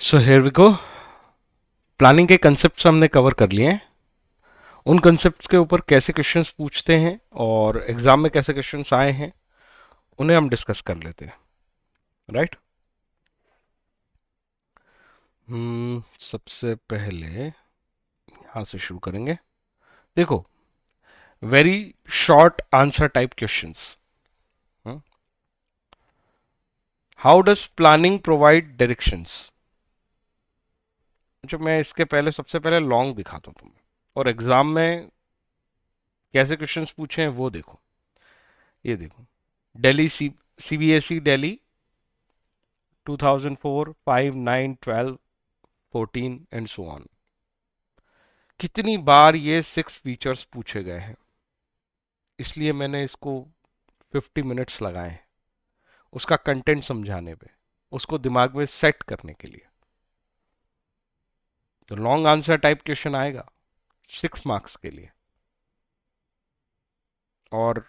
So here we go. Planning के concepts हमने cover कर लिए हैं। उन कंसेप्ट्स के ऊपर कैसे क्वेश्चंस पूछते हैं और एग्जाम में कैसे क्वेश्चंस आए हैं उन्हें हम डिस्कस कर लेते हैं। राइट। सबसे पहले यहाँ से शुरू करेंगे। देखो, very short answer type questions. How does planning provide directions. जो मैं इसके पहले सबसे पहले लॉन्ग दिखाता हूँ तुम्हें, और एग्जाम में कैसे क्वेश्चंस पूछे हैं वो देखो। ये देखो, Delhi CBSE Delhi 2004, 5, 9, 12, 14 and so on. कितनी बार ये 6 फीचर्स पूछे गए हैं, इसलिए मैंने इसको 50 मिनट्स लगाए हैं उसका कंटेंट समझाने पे, उसको दिमाग में सेट करने के लिए। तो लॉन्ग आंसर टाइप क्वेश्चन आएगा 6 मार्क्स के लिए, और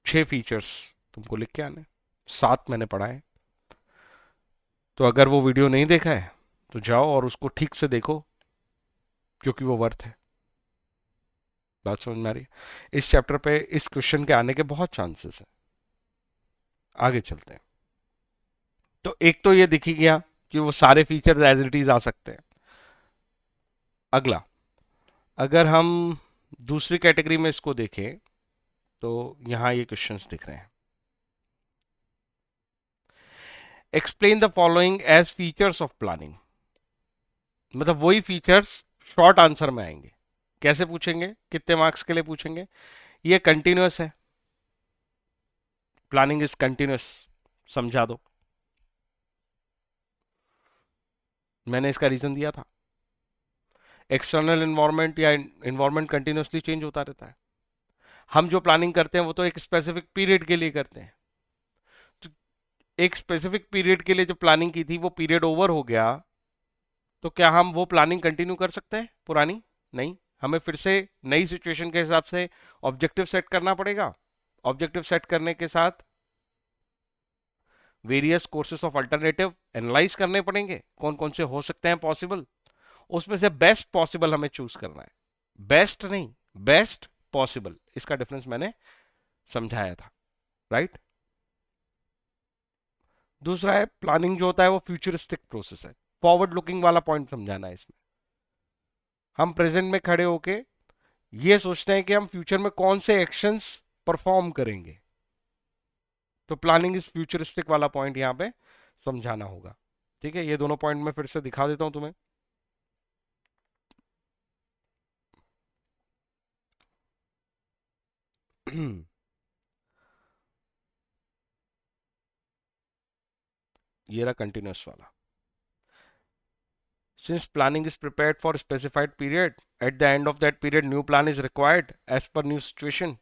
6 फीचर्स तुमको लिख के आने। 7 मैंने पढ़ाए। तो अगर वो वीडियो नहीं देखा है तो जाओ और उसको ठीक से देखो, क्योंकि वो वर्थ है। बात समझ में आ रही है? इस चैप्टर पे इस क्वेश्चन के आने के बहुत चांसेस हैं। आगे चलते हैं। तो एक तो ये दिख ही गया कि वो सारे फीचर्स एज इट इज आ सकते हैं। अगला, अगर हम दूसरी कैटेगरी में इसको देखें तो यहां ये क्वेश्चंस दिख रहे हैं। Explain the following as features of planning. मतलब वही फीचर्स शॉर्ट आंसर में आएंगे। कैसे पूछेंगे, कितने मार्क्स के लिए पूछेंगे? ये कंटिन्यूअस है, प्लानिंग इज कंटिन्यूअस, समझा दो। मैंने इसका रीजन दिया था। एक्सटर्नल इन्वायरमेंट या इन्वायरमेंट कंटिन्यूअसली चेंज होता रहता है। हम जो प्लानिंग करते हैं वो तो एक स्पेसिफिक पीरियड के लिए करते हैं। तो एक स्पेसिफिक पीरियड के लिए जो प्लानिंग की थी वो पीरियड ओवर हो गया, तो क्या हम वो प्लानिंग कंटिन्यू कर सकते हैं पुरानी? नहीं, हमें फिर से नई सिचुएशन के हिसाब से ऑब्जेक्टिव सेट करना पड़ेगा। ऑब्जेक्टिव सेट करने के साथ various courses of alternative analyse करने पड़ेंगे, कौन कौन से हो सकते हैं पॉसिबल। उसमें से बेस्ट पॉसिबल हमें चूज करना है। बेस्ट नहीं, बेस्ट पॉसिबल, इसका डिफरेंस मैंने समझाया था। राइट। दूसरा है, प्लानिंग जो होता है वो फ्यूचरिस्टिक प्रोसेस है। फॉरवर्ड लुकिंग वाला पॉइंट समझाना है इसमें। हम प्रेजेंट में खड़े होके ये सोचते हैं कि हम फ्यूचर में कौन से एक्शंस परफॉर्म करेंगे। तो प्लानिंग इज फ्यूचरिस्टिक वाला पॉइंट यहां पे समझाना होगा। ठीक है, ये दोनों पॉइंट मैं फिर से दिखा देता हूं तुम्हें। ये रहा कंटिन्यूस वाला। Since planning is prepared for a specified period, at the end of that period, new plan is required as per new situation.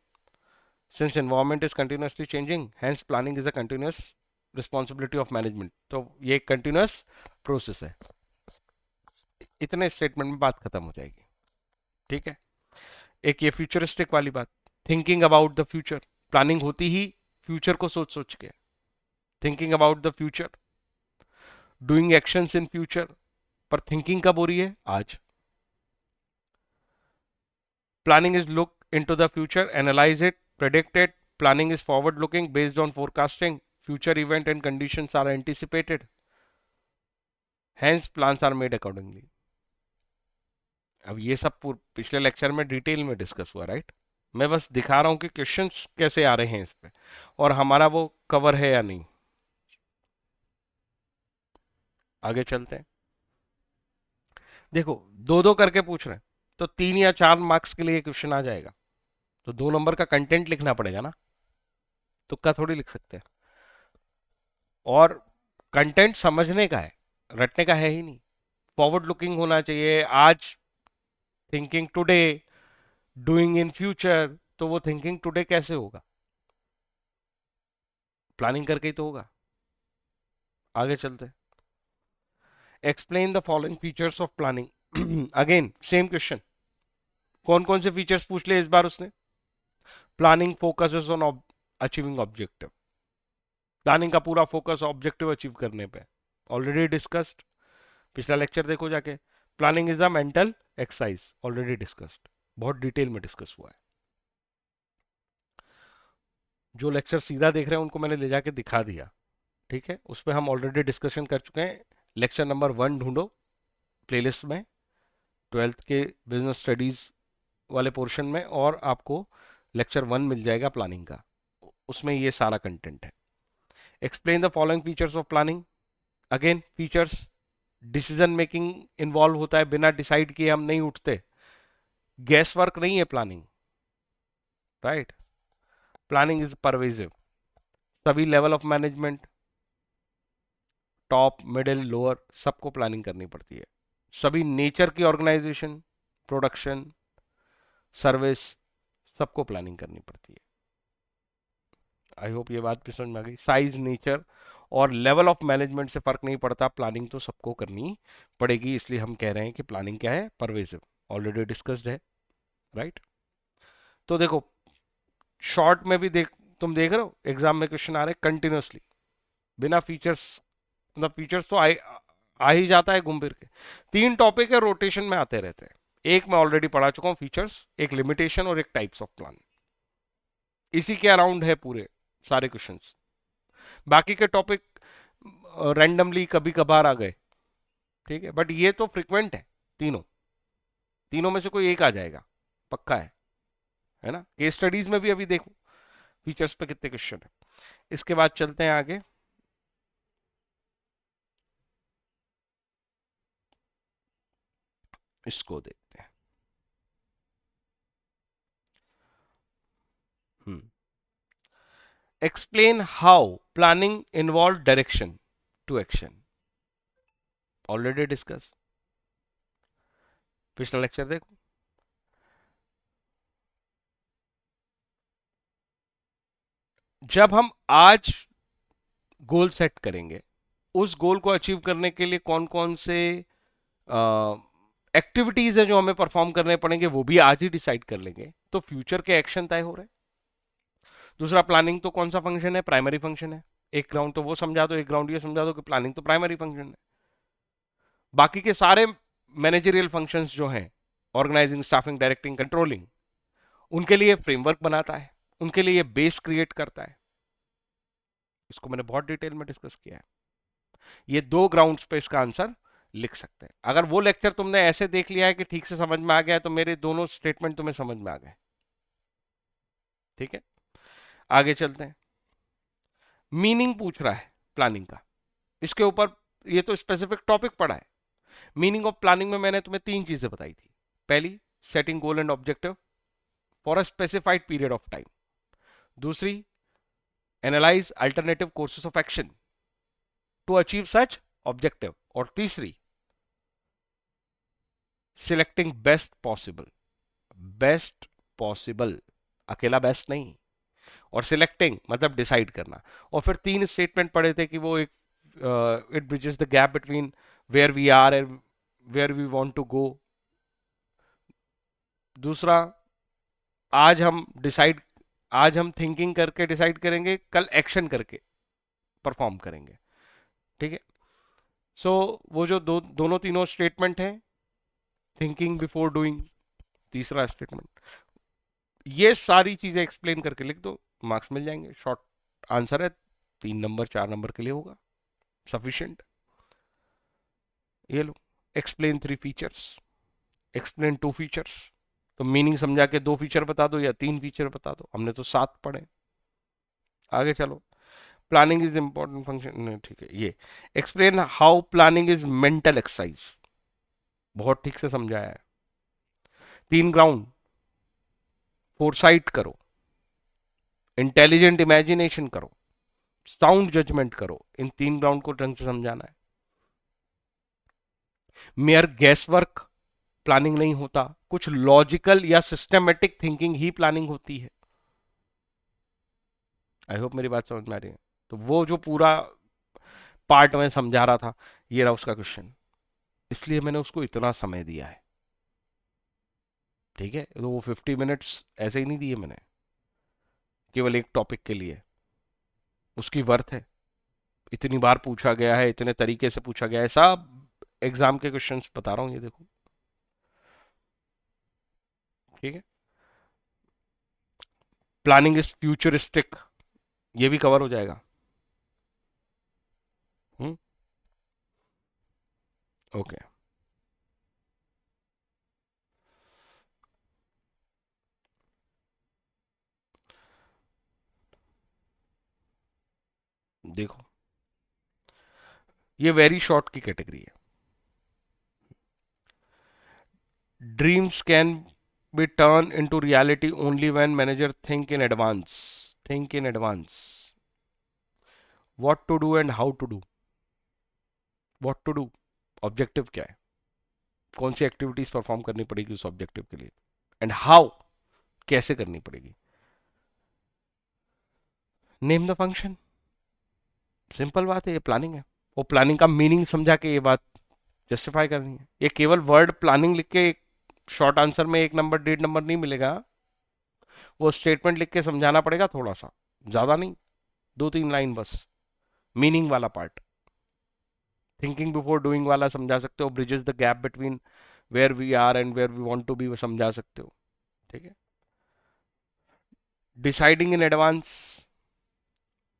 Since environment is continuously changing, hence planning is a continuous responsibility of management. तो ये एक continuous process है। इतने statement में बात खत्म हो जाएगी। ठीक है। एक ये फ्यूचरिस्टिक वाली बात, thinking about the future. Planning होती ही फ्यूचर को सोच सोच के। Thinking about the future, doing actions in future, पर थिंकिंग कब हो रही है? आज। Planning is look into the future, analyze it, predict it. Planning is forward looking based on forecasting. Future event and conditions are anticipated. Hence plans are made accordingly. अब ये सब पिछले लेक्चर में डिटेल में डिस्कस हुआ, right? मैं बस दिखा रहा हूं कि क्वेश्चंस कैसे आ रहे हैं इस पे, और हमारा वो कवर है या नहीं। आगे चलते हैं। देखो, दो दो करके पूछ रहे हैं, तो 3 या 4 मार्क्स के लिए क्वेश्चन आ जाएगा। तो 2 नंबर का कंटेंट लिखना पड़ेगा ना, तुक्का थोड़ी लिख सकते हैं। और कंटेंट समझने का है, रटने का है ही नहीं। फॉरवर्ड लुकिंग होना चाहिए। आज thinking today, doing in future. तो वो थिंकिंग टुडे कैसे होगा? प्लानिंग करके ही तो होगा। आगे चलते हैं। Explain the following features of planning. Again same question. कौन कौन से फीचर्स पूछ लिए इस बार उसने? Planning focuses on achieving objective. Planning का पूरा फोकस ऑब्जेक्टिव अचीव करने पे, ऑलरेडी डिस्कस्ड। पिछला लेक्चर देखो जाके। Planning is a mental exercise, already discussed, बहुत डिटेल में डिस्कस हुआ है। जो लेक्चर सीधा देख रहे हैं उनको मैंने ले जाके दिखा दिया, ठीक है। उस पर हम ऑलरेडी डिस्कशन कर चुके हैं। लेक्चर नंबर 1 ढूंढो प्लेलिस्ट में, 12th के बिजनेस स्टडीज वाले पोर्शन में, और आपको लेक्चर 1 मिल जाएगा प्लानिंग का, उसमें ये सारा कंटेंट है। Explain the following features of planning. Again features, decision making involve होता है, बिना डिसाइड किए हम नहीं उठते, गैस वर्क नहीं है planning, right. Planning is pervasive, सभी level of management, top middle lower, सबको प्लानिंग करनी पड़ती है। सभी नेचर की ऑर्गेनाइजेशन, प्रोडक्शन, सर्विस, सबको प्लानिंग करनी पड़ती है। आई होप ये बात भी समझ में आ गई। साइज, नेचर और लेवल ऑफ मैनेजमेंट से फर्क नहीं पड़ता, प्लानिंग तो सबको करनी पड़ेगी, इसलिए हम कह रहे हैं कि प्लानिंग क्या है, परवेजिव, ऑलरेडी डिस्कस्ड है, राइट। तो देखो शॉर्ट में भी तुम देख रहे हो एग्जाम में क्वेश्चन आ रहे कंटिन्यूसली, बिना फीचर्स, मतलब फीचर्स तो आ ही जाता है घूम फिर के। 3 टॉपिक है, रोटेशन में आते रहते हैं। एक मैं ऑलरेडी पढ़ा चुका हूं फीचर्स, एक लिमिटेशन और एक टाइप्स ऑफ प्लान, इसी के अराउंड है पूरे सारे क्वेश्चंस। बाकी के टॉपिक रैंडमली कभी कभार आ गए, ठीक है, बट ये तो फ्रिक्वेंट है, तीनों तीनों में से कोई एक आ जाएगा, पक्का है ना। केस स्टडीज में भी अभी देखो फीचर्स पे कितने क्वेश्चन है। इसके बाद चलते हैं आगे। इसको देखते हैं। Explain how planning involve direction to action, already discuss, पिछला लेक्चर देखो। जब हम आज गोल सेट करेंगे, उस गोल को अचीव करने के लिए कौन कौन से एक्टिविटीज है जो हमें परफॉर्म करने पड़ेंगे, वो भी आज ही डिसाइड कर लेंगे, तो फ्यूचर के एक्शन तय हो रहे हैं। दूसरा, प्लानिंग तो कौन सा फंक्शन है, प्राइमरी फंक्शन है। एक ग्राउंड तो वो समझा दो, एक ग्राउंड ये समझा दो कि प्लानिंग तो प्राइमरी फंक्शन है। बाकी के सारे मैनेजरियल फंक्शंस जो हैं, ऑर्गेनाइजिंग, स्टाफिंग, डायरेक्टिंग, कंट्रोलिंग, उनके लिए फ्रेमवर्क बनाता है, उनके लिए बेस क्रिएट करता है। इसको मैंने बहुत डिटेल में डिस्कस किया है। ये 2 ग्राउंड्स पे इसका आंसर लिख सकते हैं। अगर वो लेक्चर तुमने ऐसे देख लिया है कि ठीक से समझ में आ गया है, तो मेरे दोनों स्टेटमेंट तुम्हें समझ में आ गए, ठीक है। आगे चलते हैं। मीनिंग पूछ रहा है प्लानिंग का, इसके ऊपर ये तो स्पेसिफिक टॉपिक पढ़ा है। मीनिंग ऑफ प्लानिंग में मैंने तुम्हें 3 चीजें बताई थी। पहली, setting goal and objective for a specified period of time. दूसरी, analyse alternative courses of action to achieve such objective. और तीसरी, selecting best possible. Best possible, अकेला बेस्ट नहीं, और सिलेक्टिंग मतलब डिसाइड करना। और फिर 3 स्टेटमेंट पढ़े थे कि वो एक, it bridges the gap between where we are and where we want to go. दूसरा, आज हम डिसाइड, आज हम थिंकिंग करके डिसाइड करेंगे, कल एक्शन करके परफॉर्म करेंगे, ठीक है। सो वो जो दोनों तीनों स्टेटमेंट हैं, थिंकिंग बिफोर डूइंग, तीसरा स्टेटमेंट, ये सारी चीजें एक्सप्लेन करके लिख दो, मार्क्स मिल जाएंगे। शॉर्ट आंसर है, 3 नंबर 4 नंबर के लिए होगा सफिशिएंट। ये लो, एक्सप्लेन 3 फीचर्स, एक्सप्लेन 2 फीचर्स। तो मीनिंग समझा के 2 फीचर बता दो या 3 फीचर बता दो, हमने तो 7 पढ़े। आगे चलो। प्लानिंग इज इंपॉर्टेंट फंक्शन, ठीक है। ये explain how planning is mental exercise, बहुत ठीक से समझाया है। 3 ग्राउंड, फोरसाइट करो, इंटेलिजेंट इमेजिनेशन करो, साउंड जजमेंट करो, इन 3 ग्राउंड को ढंग से समझाना है। मेयर गैस वर्क प्लानिंग नहीं होता, कुछ लॉजिकल या सिस्टमेटिक थिंकिंग ही प्लानिंग होती है। आई होप मेरी बात समझ में आ रही है। तो वो जो पूरा पार्ट में समझा रहा था, ये रहा उसका क्वेश्चन, इसलिए मैंने उसको इतना समय दिया है, ठीक है। तो वो 50 मिनट्स ऐसे ही नहीं दिए मैंने केवल एक टॉपिक के लिए, उसकी वर्थ है। इतनी बार पूछा गया है, इतने तरीके से पूछा गया है, सब एग्जाम के क्वेश्चंस बता रहा हूं, ये देखो। ठीक है, प्लानिंग इज फ्यूचरिस्टिक, ये भी कवर हो जाएगा। Hmm, okay. देखो, ये वेरी शॉर्ट की कैटेगरी है। Dreams can be turn into reality only when manager think in advance. Think in advance, what to do and how to do. What to do, objective क्या है, कौन सी activities perform करनी पड़ेगी उस objective के लिए, एंड हाउ, कैसे करनी पड़ेगी। नेम द फंक्शन, सिंपल बात है, ये प्लानिंग है। वो प्लानिंग का मीनिंग समझा के ये बात जस्टिफाई करनी है। ये केवल वर्ड प्लानिंग लिख के एक शॉर्ट आंसर में 1 नंबर 1.5 नंबर नहीं मिलेगा। वो स्टेटमेंट लिख के समझाना पड़ेगा, थोड़ा सा, ज्यादा नहीं, 2-3 लाइन बस। मीनिंग वाला पार्ट, थिंकिंग बिफोर डूइंग वाला समझा सकते हो, bridges the gap between where we are and where we want to be, वो समझा सकते हो। ठीक है, deciding in advance,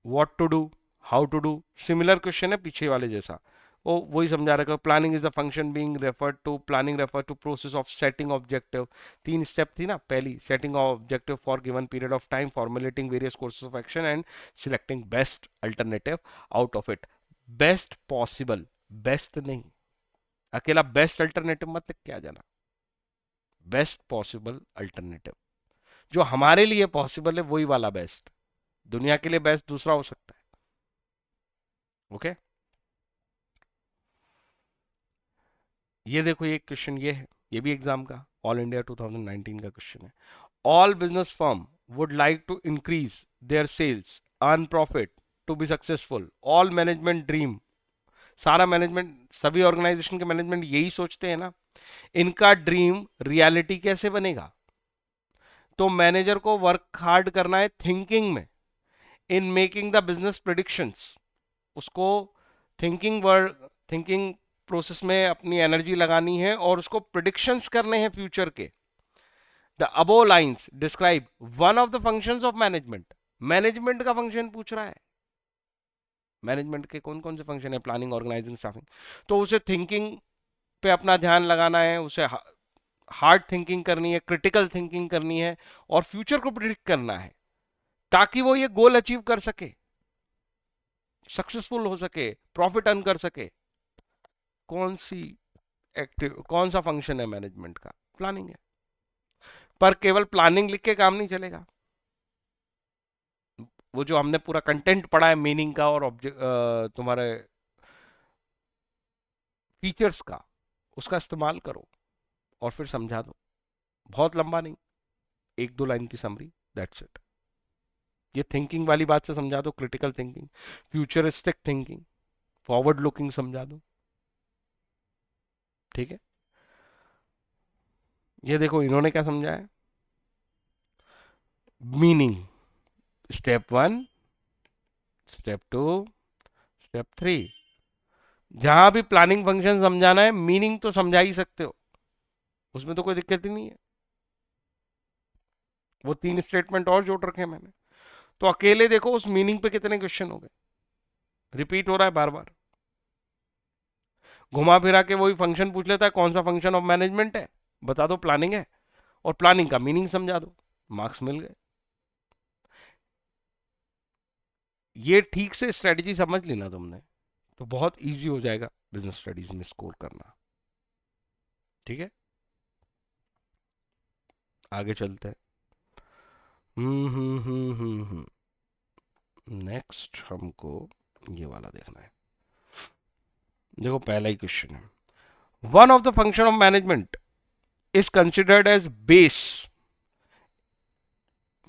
what to do, how to do, similar question है पीछे वाले जैसा। वो वही समझा रखा। Planning is the function being referred to, planning refer to process of setting objective. 3 step थी ना, पहली setting objective for given period of time, formulating various courses of action and selecting best alternative out of it. Best possible, best नहीं, अकेला best alternative मत लिख के आ जाना। Best possible alternative, जो हमारे लिए पॉसिबल है वही वाला बेस्ट, दुनिया के लिए बेस्ट दूसरा हो सकता है। ओके, ये देखो, ये क्वेश्चन ये है, ये भी एग्जाम का ऑल इंडिया 2019 का क्वेश्चन है। All business firm would like to increase their sales, earn profit, to be successful. All management dream, सारा मैनेजमेंट, सभी ऑर्गेनाइजेशन के मैनेजमेंट यही सोचते हैं ना। इनका ड्रीम रियलिटी कैसे बनेगा? तो मैनेजर को वर्क हार्ड करना है थिंकिंग में, in making the business predictions. उसको थिंकिंग वर्ड, थिंकिंग प्रोसेस में अपनी एनर्जी लगानी है और उसको प्रिडिक्शंस करने हैं फ्यूचर के। The above lines describe one of the functions of management. Management का फंक्शन पूछ रहा है, मैनेजमेंट के कौन कौन से फंक्शन है? Planning, organising, staffing. तो उसे थिंकिंग पे अपना ध्यान लगाना है, उसे हार्ड थिंकिंग करनी है, क्रिटिकल थिंकिंग करनी है, और फ्यूचर को प्रिडिक्ट करना है, ताकि वो ये गोल अचीव कर सके, सक्सेसफुल हो सके, प्रॉफिट अर्न कर सके। कौन सी एक्टिव, कौन सा फंक्शन है मैनेजमेंट का? प्लानिंग है। पर केवल प्लानिंग लिख के काम नहीं चलेगा। वो जो हमने पूरा कंटेंट पढ़ा है मीनिंग का और ऑब्जेक्ट, तुम्हारे फीचर्स का, उसका इस्तेमाल करो और फिर समझा दो। बहुत लंबा नहीं, 1-2 लाइन की समरी, दैट्स इट। ये थिंकिंग वाली बात से समझा दो, critical thinking, futuristic thinking, forward looking समझा दो। ठीक है, ये देखो इन्होंने क्या समझा है। Meaning, step 1, step 2, step 3। जहां भी प्लानिंग फंक्शन समझाना है, मीनिंग तो समझा ही सकते हो, उसमें तो कोई दिक्कत ही नहीं है। वो 3 स्टेटमेंट और जोड़ रखे हैं मैंने। तो अकेले देखो उस मीनिंग पे कितने क्वेश्चन हो गए, रिपीट हो रहा है बार बार। घुमा फिरा के वही फंक्शन पूछ लेता है, कौन सा फंक्शन ऑफ मैनेजमेंट है, बता दो प्लानिंग है, और प्लानिंग का मीनिंग समझा दो, मार्क्स मिल गए। ये ठीक से स्ट्रेटजी समझ ली ना तुमने, तो बहुत इजी हो जाएगा बिजनेस स्टडीज में स्कोर करना। ठीक है, आगे चलते हैं। नेक्स्ट हमको ये वाला देखना है। देखो पहला ही क्वेश्चन है, one of the function of management is considered as base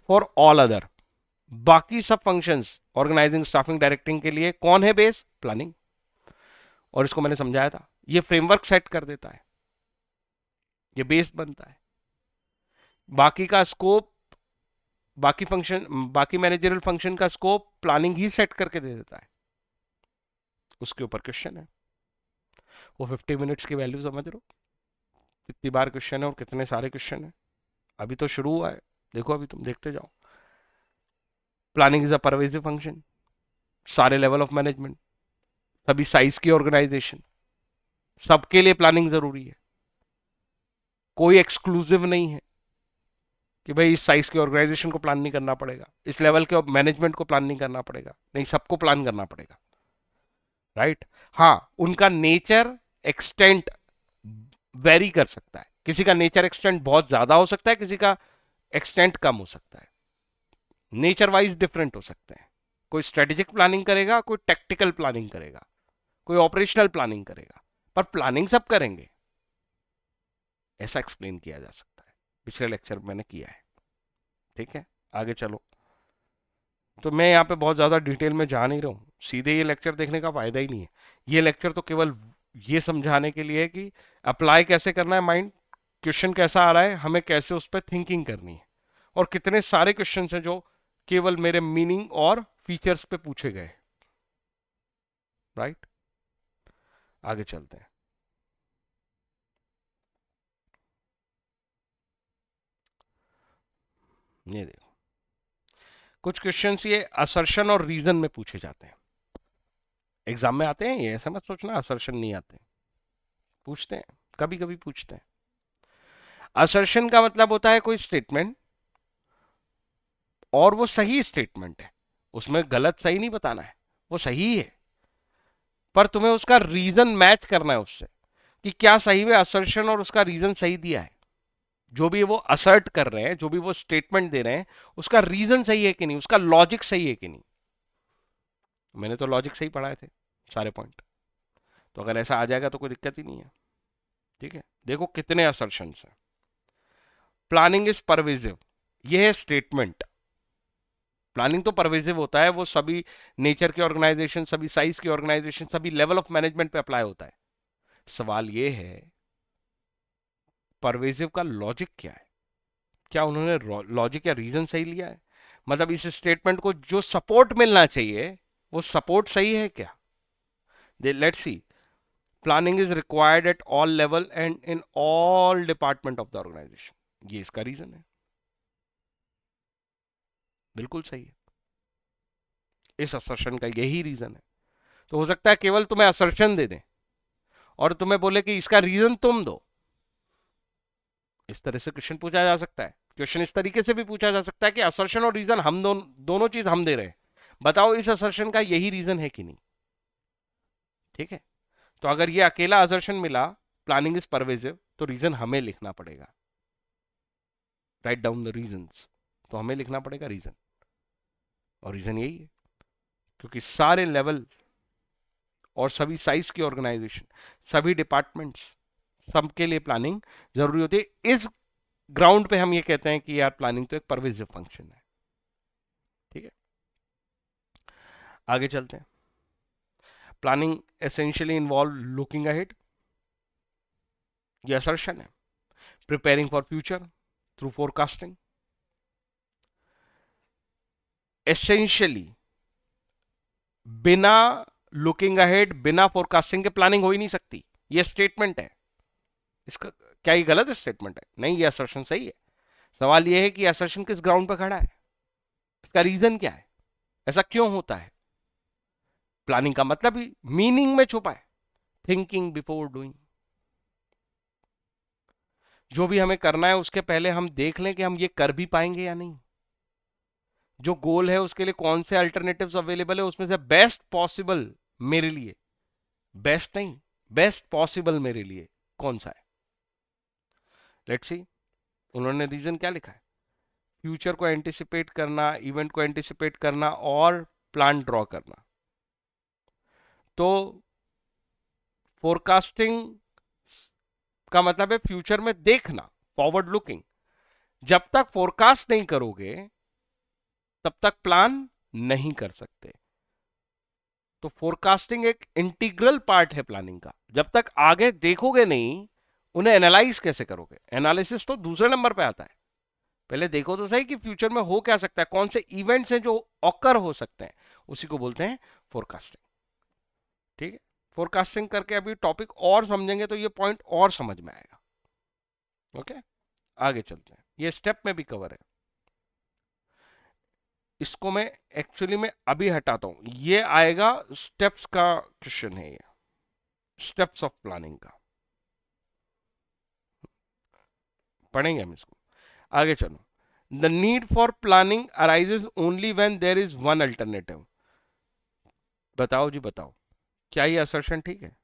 for all other. बाकी सब फंक्शंस, ऑर्गेनाइजिंग, स्टाफिंग, डायरेक्टिंग के लिए कौन है बेस? प्लानिंग। और इसको मैंने समझाया था, ये फ्रेमवर्क सेट कर देता है, ये बेस बनता है। बाकी का स्कोप, बाकी फंक्शन, बाकी मैनेजरियल फंक्शन का स्कोप प्लानिंग ही सेट करके दे देता है। उसके ऊपर क्वेश्चन है, वो 50 मिनट्स की वैल्यू समझ रहे हो, कितनी बार क्वेश्चन है और कितने सारे क्वेश्चन है। अभी तो शुरू हुआ है, देखो अभी तुम देखते जाओ। Planning is a pervasive function, सारे लेवल ऑफ मैनेजमेंट, सभी साइज की ऑर्गेनाइजेशन, सबके लिए प्लानिंग जरूरी है। कोई एक्सक्लूसिव नहीं है कि भाई इस साइज की ऑर्गेनाइजेशन को प्लान नहीं करना पड़ेगा, इस लेवल के मैनेजमेंट को प्लान नहीं करना पड़ेगा, नहीं, सबको प्लान करना पड़ेगा, राइट। हाँ, उनका नेचर एक्सटेंट वेरी कर सकता है, किसी का नेचर एक्सटेंट बहुत ज्यादा हो सकता है, किसी का एक्सटेंट कम हो सकता है, नेचर वाइज डिफरेंट हो सकते हैं। कोई स्ट्रेटेजिक प्लानिंग करेगा, कोई टेक्टिकल प्लानिंग करेगा, कोई ऑपरेशनल प्लानिंग करेगा, पर प्लानिंग सब करेंगे, ऐसा एक्सप्लेन किया जा सकता है। पिछले लेक्चर में मैंने किया है, ठीक है। आगे चलो। तो मैं यहाँ पे बहुत ज़्यादा डिटेल में जा नहीं रहा हूँ, सीधे ये लेक्चर देखने का फायदा ही नहीं है। ये लेक्चर तो केवल ये समझाने के लिए है कि अप्लाई कैसे करना है माइंड, क्वेश्चन कैसा आ रहा है, हमें कैसे उस पर थिंकिंग करनी है, और कितने सारे क्वेश्चन हैं जो केवल मेरे मीनिंग और फीचर्स पे पूछे गए, राइट। आगे चलते हैं। ये देखो, कुछ क्वेश्चंस ये असर्शन और रीजन में पूछे जाते हैं, एग्जाम में आते हैं ये, ऐसा मत सोचना असर्शन नहीं आते, पूछते हैं, कभी कभी पूछते हैं। असर्शन का मतलब होता है कोई स्टेटमेंट, और वो सही स्टेटमेंट है, उसमें गलत सही नहीं बताना है, वो सही है, पर तुम्हें उसका रीजन मैच करना है उससे, कि क्या सही में असर्शन और उसका रीजन सही दिया है। जो भी वो असर्ट कर रहे हैं, जो भी वो स्टेटमेंट दे रहे हैं, उसका रीजन सही है कि नहीं, उसका लॉजिक सही है कि नहीं। मैंने तो लॉजिक सही पढ़ाए थे सारे पॉइंट, तो अगर ऐसा आ जाएगा तो कोई दिक्कत ही नहीं है, ठीक है। देखो कितने असर्शन है। प्लानिंग इज परवेजिव, ये है स्टेटमेंट। प्लानिंग तो परवेजिव होता है, वो सभी नेचर के ऑर्गेनाइजेशन, सभी साइज की ऑर्गेनाइजेशन, सभी लेवल ऑफ मैनेजमेंट पे अप्लाई होता है। सवाल ये है परवेजिव का लॉजिक क्या है, क्या उन्होंने लॉजिक या रीजन सही लिया है, मतलब इस स्टेटमेंट को जो सपोर्ट मिलना चाहिए वो सपोर्ट सही है क्या। Let's see, planning is required at all level and in all department of the organisation, ये इसका रीजन है, बिल्कुल सही है, इस असर्शन का यही रीजन है। तो हो सकता है केवल तुम्हें असर्शन दे दें और तुम्हें बोले कि इसका रीजन तुम दो, इस तरह से क्वेश्चन पूछा जा सकता है। क्वेश्चन इस तरीके से भी पूछा जा सकता है कि असर्शन और रीजन हम दोनों चीज हम दे रहे हैं, बताओ इस असर्शन का यही रीजन है कि नहीं, ठीक है। तो अगर ये अकेला असर्शन मिला, प्लानिंग इज परवेजिव, तो रीजन हमें लिखना पड़ेगा, राइट डाउन द रीजंस, तो हमें लिखना पड़ेगा रीजन, और रीजन यही है क्योंकि सारे लेवल और सभी साइज की ऑर्गेनाइजेशन, सभी डिपार्टमेंट्स, सबके लिए प्लानिंग जरूरी होती है। इस ग्राउंड पे हम ये कहते हैं कि यार प्लानिंग तो एक परवेजिव फंक्शन है, ठीक है। आगे चलते हैं। Planning essentially involve looking ahead, ये असर्शन है, preparing for future through forecasting. Essentially बिना लुकिंग अहेड, बिना फोरकास्टिंग के प्लानिंग हो ही नहीं सकती, ये स्टेटमेंट है। इसका क्या ये गलत स्टेटमेंट है? नहीं, ये असर्शन सही है। सवाल ये है कि असर्शन किस ग्राउंड पर खड़ा है, इसका रीजन क्या है, ऐसा क्यों होता है। प्लानिंग का मतलब ही मीनिंग में छुपा है, थिंकिंग बिफोर डूइंग। जो भी हमें करना है उसके पहले हम देख लें कि हम ये कर भी पाएंगे या नहीं, जो गोल है उसके लिए कौन से अल्टरनेटिव्स अवेलेबल है, उसमें से बेस्ट पॉसिबल मेरे लिए, बेस्ट नहीं, बेस्ट पॉसिबल मेरे लिए कौन सा है। लेट्स सी, उन्होंने रीजन क्या लिखा है, फ्यूचर को एंटिसिपेट करना, इवेंट को एंटिसिपेट करना और प्लान ड्रॉ करना। तो फोरकास्टिंग का मतलब है फ्यूचर में देखना, फॉरवर्ड लुकिंग। जब तक फोरकास्ट नहीं करोगे तब तक प्लान नहीं कर सकते। तो फोरकास्टिंग एक इंटीग्रल पार्ट है प्लानिंग का। जब तक आगे देखोगे नहीं, उन्हें एनालाइज कैसे करोगे, एनालिसिस तो दूसरे नंबर पे आता है। पहले देखो तो सही कि फ्यूचर में हो क्या सकता है, कौन से इवेंट्स हैं जो ऑकर हो सकते हैं, उसी को बोलते हैं फोरकास्टिंग, ठीक है। फोरकास्टिंग करके अभी टॉपिक और समझेंगे तो ये पॉइंट और समझ में आएगा। ओके, आगे चलते हैं, ये स्टेप में भी कवर है। इसको मैं एक्चुअली में अभी हटाता हूं, ये आएगा स्टेप्स का क्वेश्चन है, ये स्टेप्स ऑफ प्लानिंग का पढ़ेंगे हम इसको। आगे चलो, the need for planning arises only when there is one alternative. बताओ जी बताओ, क्या ये असर्शन ठीक है?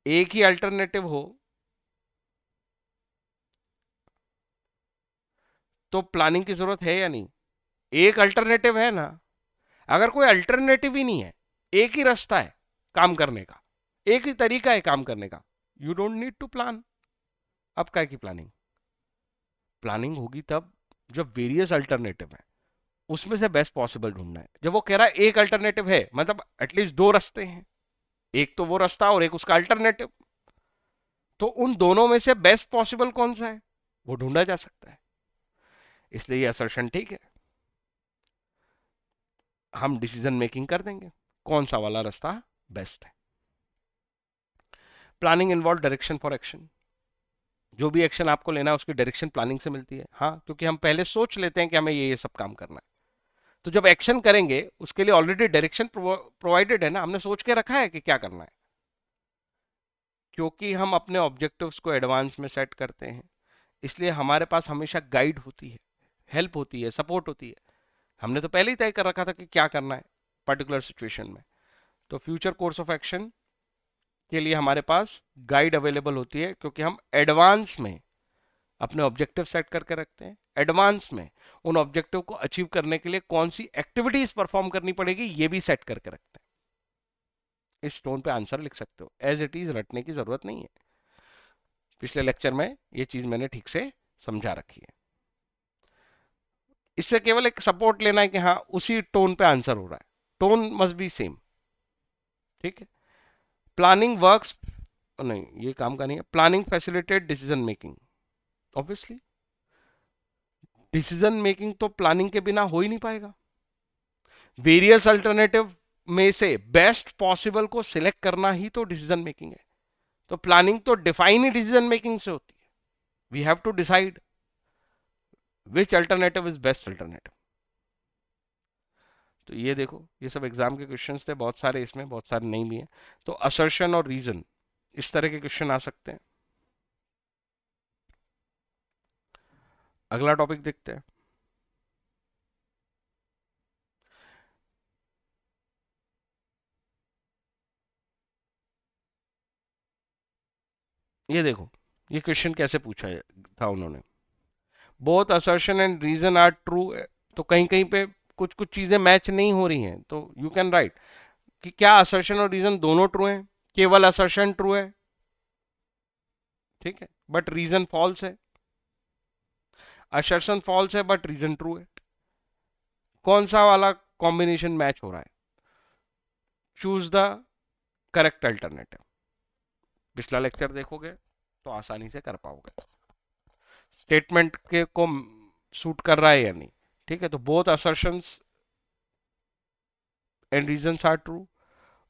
एक ही अल्टरनेटिव हो तो प्लानिंग की जरूरत है या नहीं? एक अल्टरनेटिव है ना, अगर कोई अल्टरनेटिव ही नहीं है, एक ही रास्ता है काम करने का, एक ही तरीका है काम करने का, you don't need to plan. अब क्या की प्लानिंग? प्लानिंग होगी तब जब वेरियस अल्टरनेटिव है, उसमें से बेस्ट पॉसिबल ढूंढना है। जब वो कह रहा है एक अल्टरनेटिव है, मतलब एटलीस्ट दो रास्ते हैं, एक तो वो रास्ता और एक उसका अल्टरनेटिव, तो उन दोनों में से बेस्ट पॉसिबल कौन सा है वो ढूंढा जा सकता है। इसलिए ये असर्शन ठीक है, हम डिसीजन मेकिंग कर देंगे कौन सा वाला रास्ता बेस्ट है। Planning involve direction for action. जो भी एक्शन आपको लेना है उसकी डायरेक्शन प्लानिंग से मिलती है। हाँ, क्योंकि हम पहले सोच लेते हैं कि हमें ये सब काम करना है, तो जब एक्शन करेंगे उसके लिए ऑलरेडी डायरेक्शन प्रोवाइडेड है ना, हमने सोच के रखा है कि क्या करना है। क्योंकि हम अपने ऑब्जेक्टिव्स को एडवांस में सेट करते हैं, इसलिए हमारे पास हमेशा गाइड होती है, हेल्प होती है, सपोर्ट होती है। हमने तो पहले ही तय कर रखा था कि क्या करना है पर्टिकुलर सिचुएशन में, तो फ्यूचर कोर्स ऑफ एक्शन के लिए हमारे पास गाइड अवेलेबल होती है, क्योंकि हम एडवांस में अपने ऑब्जेक्टिव सेट करके रखते हैं। एडवांस में उन ऑब्जेक्टिव को अचीव करने के लिए कौन सी एक्टिविटीज परफॉर्म करनी पड़ेगी ये भी सेट करके रखते हैं। इस टोन पे आंसर लिख सकते हो, एज इट इज रटने की जरूरत नहीं है। पिछले लेक्चर में ये चीज मैंने ठीक से समझा रखी है। इससे केवल एक सपोर्ट लेना है कि हाँ उसी टोन पे आंसर हो रहा है, टोन मस्ट बी सेम। ठीक है, प्लानिंग वर्क्स, नहीं ये काम का नहीं है। Planning facilitate decision making, obviously decision making तो प्लानिंग के बिना हो ही नहीं पाएगा। वेरियस अल्टरनेटिव में से बेस्ट पॉसिबल को सिलेक्ट करना ही तो डिसीजन मेकिंग है। तो प्लानिंग तो डिफाइन ही डिसीजन मेकिंग से होती है। We have to decide which alternative is best alternative. तो ये देखो, ये सब एग्जाम के क्वेश्चंस थे, बहुत सारे इसमें, बहुत सारे नहीं भी हैं। तो असर्शन और रीजन, इस तरह के क्वेश्चन आ सकते हैं। अगला टॉपिक देखते हैं। ये देखो, ये क्वेश्चन कैसे पूछा था उन्होंने। Both assertion and reason are true, तो कहीं कहीं पे कुछ कुछ चीजें मैच नहीं हो रही हैं, तो यू कैन राइट कि क्या असर्शन और रीजन दोनों ट्रू हैं, केवल असर्शन ट्रू है, ठीक है, बट रीजन फॉल्स है। असर्शन फॉल्स है बट रीजन ट्रू है। कौन सा वाला कॉम्बिनेशन मैच हो रहा है? Choose the correct alternative. पिछला लेक्चर देखोगे तो आसानी से कर पाओगे स्टेटमेंट के को सूट कर रहा है या नहीं। ठीक है, तो both assertions and reasons are true,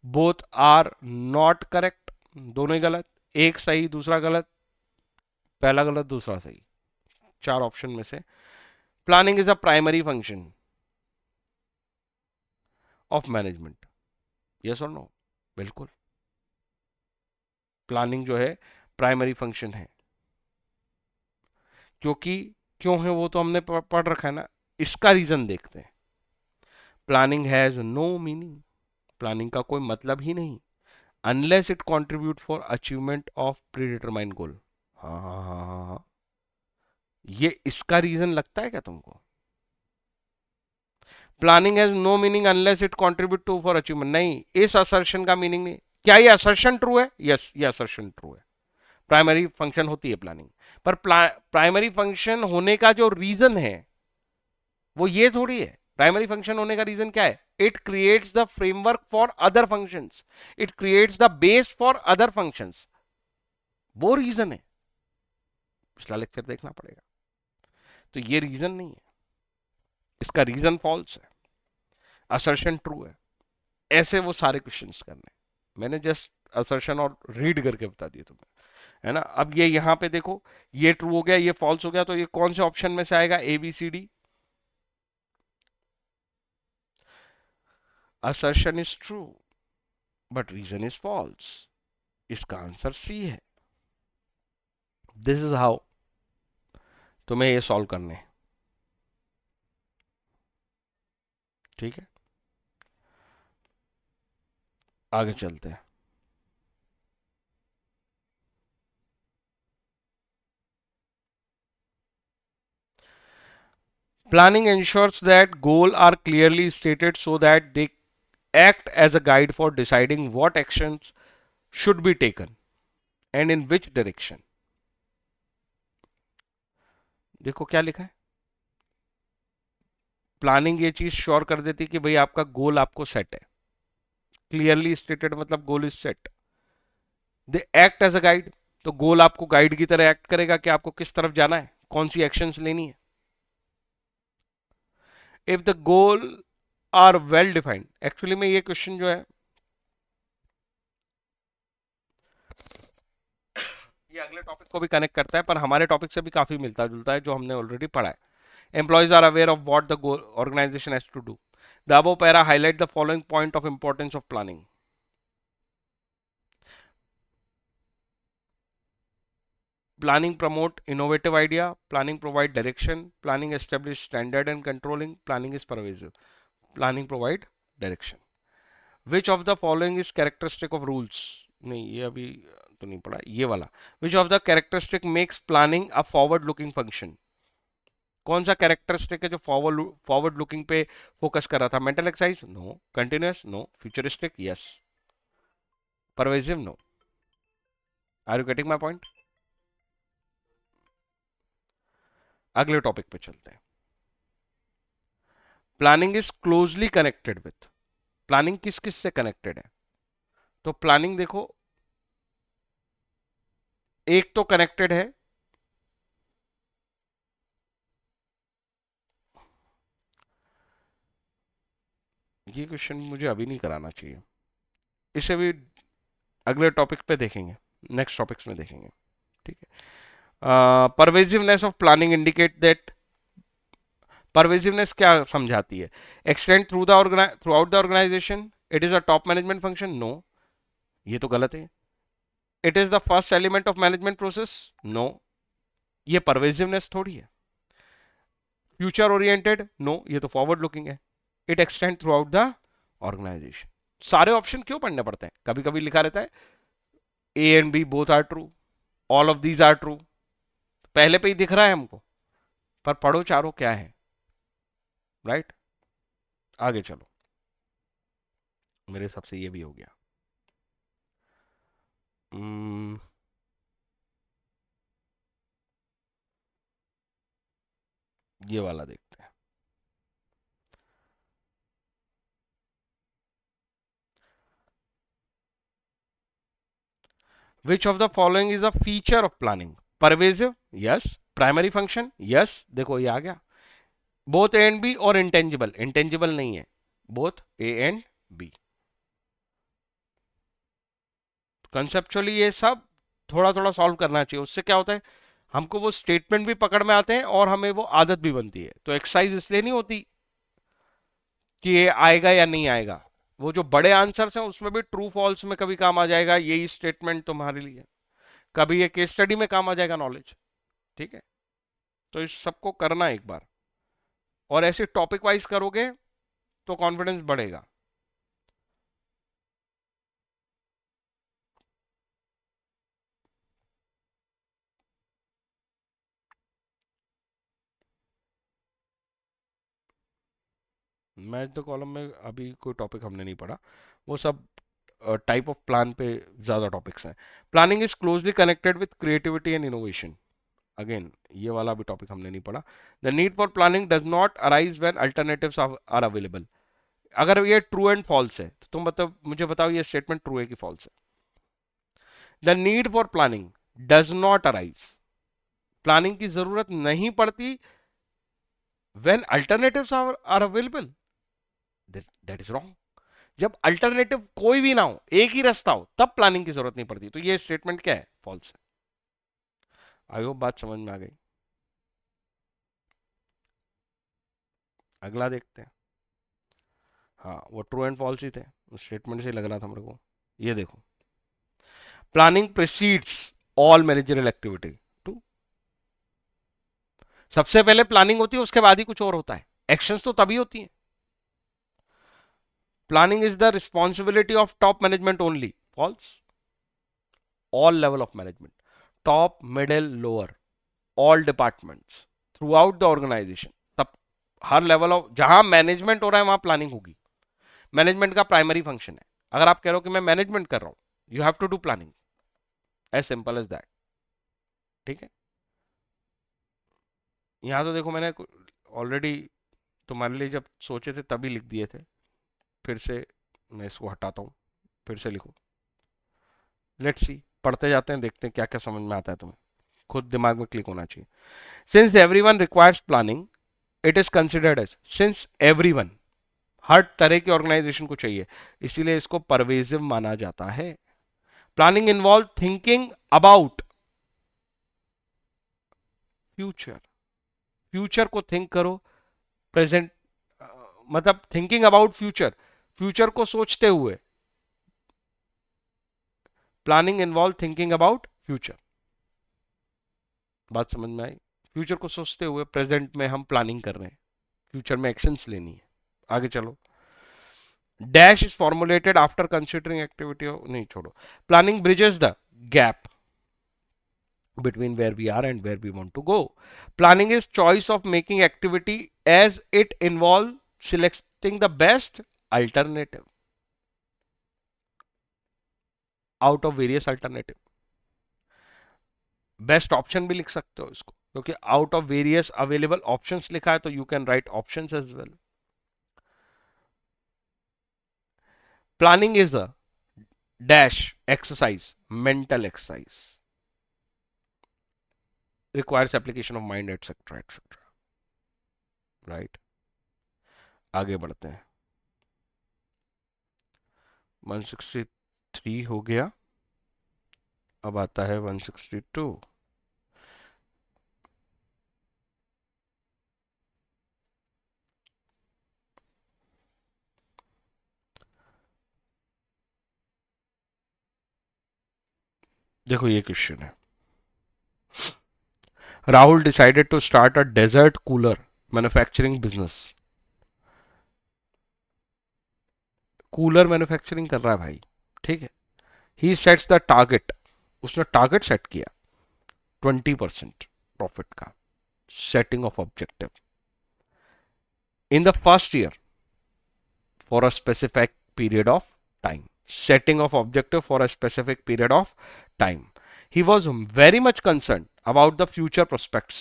both are not correct, दोनों ही गलत, एक सही दूसरा गलत, पहला गलत दूसरा सही, चार ऑप्शन में से। Planning is a primary function of management, yes और नो? बिल्कुल, प्लानिंग जो है प्राइमरी फंक्शन है। क्योंकि क्यों है वो तो हमने पढ़ रखा है ना। इसका रीजन देखते हैं। Planning has no meaning, planning का कोई मतलब ही नहीं, unless it contribute for achievement of predetermined goal. हाँ हाँ हाँ हाँ हाँ, ये इसका रीजन लगता है क्या तुमको? Planning has no meaning unless it contribute to for achievement, नहीं, इस असर्शन का मीनिंग नहीं। क्या ये असर्शन ट्रू है? यस, ये असर्शन ट्रू है, प्राइमरी फंक्शन होती है प्लानिंग। पर प्राइमरी फंक्शन होने का जो रीजन है वो ये थोड़ी है। प्राइमरी फंक्शन होने का रीजन क्या है? It creates the framework for other functions, it creates the base for other functions, वो रीजन है। पिछला लेक्चर देखना पड़ेगा। तो ये रीजन नहीं है, इसका रीजन फॉल्स है, असर्शन ट्रू है। ऐसे वो सारे क्वेश्चंस करने। मैंने जस्ट असर्शन और रीड करके बता दिए तुम्हें, है ना। अब ये यहाँ पे देखो, ये ट्रू हो गया, ये फॉल्स हो गया, तो ये कौन से ऑप्शन में से आएगा? A B C D. Assertion is true but reason is false, इसका आंसर सी है। दिस इज हाउ तुम्हें ये सॉल्व करने हैं, ठीक है। आगे चलते हैं। Planning ensures that goals are clearly stated so that they act as a guide for deciding what actions should be taken and in which direction. देखो क्या लिखा है, प्लानिंग ये चीज श्योर कर देती है कि भाई आपका गोल आपको सेट है। क्लियरली स्टेटेड मतलब goal is set. They act as a guide, तो गोल आपको गाइड की तरह एक्ट करेगा कि आपको किस तरफ जाना है, कौन सी एक्शंस लेनी है। If the goal are well defined, actually में ये क्वेश्चन जो है ये अगले टॉपिक को भी कनेक्ट करता है, पर हमारे टॉपिक से भी काफी मिलता जुलता है जो हमने ऑलरेडी पढ़ा है। Employees are aware of what the goal organization has to do. The above para highlight the following point of importance of planning. Planning promote innovative idea. Planning provide direction. Planning establish standard and controlling. Planning is pervasive. Planning provide direction. Which of the following is characteristic of rules? नहीं ये अभी तो नहीं पढ़ा, ये वाला। Which of the characteristic makes planning a forward looking function? कौन सा कैरेक्टरिस्टिक है जो फॉरवर्ड लुकिंग पे फोकस कर रहा था? Mental exercise no, continuous no, futuristic yes, pervasive no. Are you getting my point? अगले टॉपिक पे चलते हैं। Planning is closely connected with, planning किस किस से कनेक्टेड है? तो प्लानिंग देखो, एक तो कनेक्टेड है ये क्वेश्चन मुझे अभी नहीं कराना चाहिए, इसे भी अगले टॉपिक पे देखेंगे, नेक्स्ट टॉपिक्स में देखेंगे, ठीक है। Pervasiveness of planning indicate that, pervasiveness क्या समझाती है? Extend throughout the organisation, it is a top management function no, ये तो गलत है। It is the first element of management process no, ये परवेजिवनेस थोड़ी है। फ्यूचर ओरिएंटेड नो, ये तो फॉरवर्ड लुकिंग है। It extend throughout the organisation. सारे ऑप्शन क्यों पढ़ने पड़ते हैं? कभी कभी लिखा रहता है A and B both are true, all of these are true, पहले पे ही दिख रहा है हमको, पर पढ़ो चारों क्या है, राइट। आगे चलो, मेरे हिसाब से ये भी हो गया। ये वाला देखते हैं। Which of the following is a feature of planning? Pervasive yes, primary function yes, देखो ये आ गया। बोथ ए एंड बी और इंटेंजिबल, इंटेंजिबल नहीं है, both A and B. Conceptually ये सब थोड़ा थोड़ा सॉल्व करना चाहिए, उससे क्या होता है हमको वो स्टेटमेंट भी पकड़ में आते हैं और हमें वो आदत भी बनती है। तो एक्सरसाइज इसलिए नहीं होती कि ये आएगा या नहीं आएगा, वो जो बड़े आंसर्स हैं उसमें भी ट्रू फॉल्स में कभी काम आ जाएगा यही स्टेटमेंट तुम्हारे लिए, कभी ये केस स्टडी में काम आ जाएगा नॉलेज, ठीक है। तो इस सबको करना एक बार, और ऐसे टॉपिक वाइज करोगे तो कॉन्फिडेंस बढ़ेगा। मैच द कॉलम में अभी कोई टॉपिक हमने नहीं पढ़ा, वो सब टाइप ऑफ प्लान पे ज़्यादा टॉपिक्स हैं। Planning is closely connected with creativity and innovation, again ये वाला भी टॉपिक हमने नहीं पढ़ा। The need for planning does not arise when alternatives are available. अगर ये ट्रू एंड फॉल्स है तो तुम मतलब मुझे बताओ ये स्टेटमेंट ट्रू है कि फॉल्स है? The need for planning does not arise, planning की जरूरत नहीं पड़ती when alternatives are available, that is wrong. जब अल्टरनेटिव कोई भी ना हो, एक ही रास्ता हो, तब प्लानिंग की जरूरत नहीं पड़ती। तो ये स्टेटमेंट क्या है? फॉल्स है। आई होप बात समझ में आ गई। अगला देखते हैं। हाँ, वो ट्रू एंड फॉल्स ही थे, स्टेटमेंट से ही लग रहा था मेरे को। ये देखो, planning precedes all managerial activity. Two, सबसे पहले प्लानिंग होती है, उसके बाद ही कुछ और होता है। एक्शंस तो तभी होती हैं। Planning is the responsibility of top management only. Falls. All level of management, top middle lower, all departments throughout the organisation, सब, हर लेवल ऑफ, जहां मैनेजमेंट हो रहा है वहां प्लानिंग होगी। मैनेजमेंट का प्राइमरी फंक्शन है। अगर आप कह रहे हो कि मैं मैनेजमेंट कर रहा हूं, you have to do planning, as simple as that. ठीक है। यहां तो देखो, मैंने ऑलरेडी तुम्हारे लिए जब सोचे थे तभी लिख दिए थे। फिर से मैं इसको हटाता हूं, फिर से लिखो। लेट्स सी, पढ़ते जाते हैं, देखते हैं क्या क्या समझ में आता है तुम्हें। खुद दिमाग में क्लिक होना चाहिए। Since everyone requires planning, it is considered as, since everyone, हर तरह की ऑर्गेनाइजेशन को चाहिए, इसीलिए इसको परवेजिव माना जाता है। Planning involve thinking about future, future को थिंक करो। प्रेजेंट, मतलब थिंकिंग अबाउट फ्यूचर, फ्यूचर को सोचते हुए। Planning involve thinking about future. बात समझ में आई? फ्यूचर को सोचते हुए प्रेजेंट में हम प्लानिंग कर रहे हैं, फ्यूचर में एक्शंस लेनी है। आगे चलो। Dash is formulated after considering activity, नहीं छोड़ो। Planning bridges the gap between where we are and where we want to go. Planning is choice of making activity as it involves selecting the best alternative out of various alternative. Best option भी लिख सकते हो इसको, क्योंकि out of various available options लिखा है, तो you can write options as well. Planning is a dash exercise, mental exercise, requires application of mind etcetera etcetera. Right, आगे बढ़ते हैं। 163 हो गया, अब आता है 162। देखो ये क्वेश्चन है, Rahul decided to start a desert cooler manufacturing business. Cooler manufacturing कर रहा है भाई, ठीक है। ही सेट्स द टारगेट, उसने टारगेट सेट किया 20% प्रॉफिट का, setting of objective in the first year for a specific period of time, setting of objective for a specific period of time. He was very much concerned about the future prospects.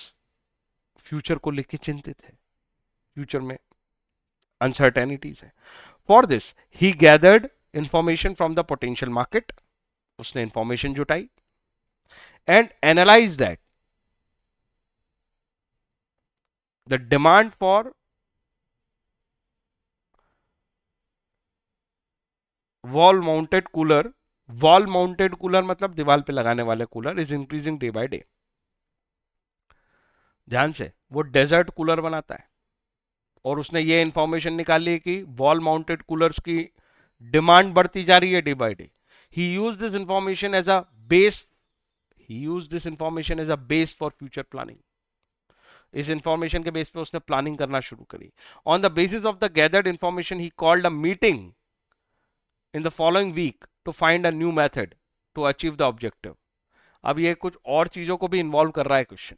Future को लेके चिंतित है, future में uncertainties है। For this he gathered information from the potential market, उसने information जुटाई, and analyse that the demand for wall mounted cooler, wall mounted cooler मतलब दीवार पे लगाने वाले cooler, is increasing day by day. ध्यान से, वो डेजर्ट कूलर बनाता है और उसने ये इंफॉर्मेशन निकाली कि वॉल माउंटेड कूलर्स की डिमांड बढ़ती जा रही है day by day. He use this information as a base, he use this information as a base for future planning. इस इंफॉर्मेशन के बेस पे उसने प्लानिंग करना शुरू करी। On the basis of the gathered information he called a meeting in the following week to find a new method to achieve the objective. अब ये कुछ और चीजों को भी इन्वॉल्व कर रहा है क्वेश्चन,